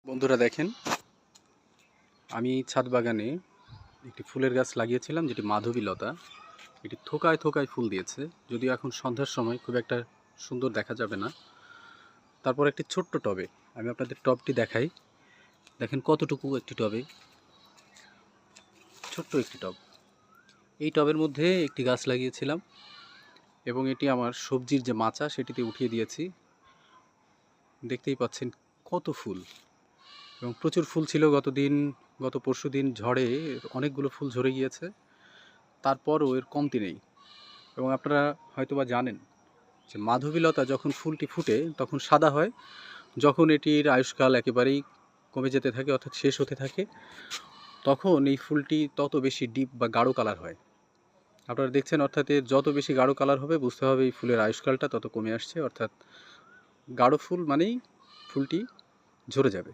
বন্ধুরা দেখেন, আমি ছাদ বাগানে একটি ফুলের গাছ লাগিয়েছিলাম যেটি মাধবীলতা। এটি থোকায় থোকায় ফুল দিয়েছে, যদিও এখন সন্ধ্যার সময় খুব একটা সুন্দর দেখা যাবে না। তারপর একটি ছোট্ট টবে, আমি আপনাদের টবটি দেখাই। দেখেন কতটুকু একটি টবে, ছোট্ট একটি টব। এই টবের মধ্যে একটি গাছ লাগিয়েছিলাম এবং এটি আমার সবজির যে মাচা সেটিতে উঠিয়ে দিয়েছি। দেখতেই পাচ্ছেন কত ফুল, এবং প্রচুর ফুল ছিল। গত পরশু দিন ঝড়ে অনেকগুলো ফুল ঝরে গিয়েছে, তারপরও এর কমতি নেই। এবং আপনারা হয়তোবা জানেন যে মাধবীলতা যখন ফুলটি ফুটে তখন সাদা হয়, যখন এটির আয়ুষ্কাল একেবারেই কমে যেতে থাকে অর্থাৎ শেষ হতে থাকে, তখন এই ফুলটি তত বেশি ডিপ বা গাঢ় কালার হয়। আপনারা দেখছেন, অর্থাৎ এর যত বেশি গাঢ় কালার হবে বুঝতে হবে এই ফুলের আয়ুষ্কালটা তত কমে আসছে, অর্থাৎ গাঢ় ফুল মানেই ফুলটি ঝরে যাবে।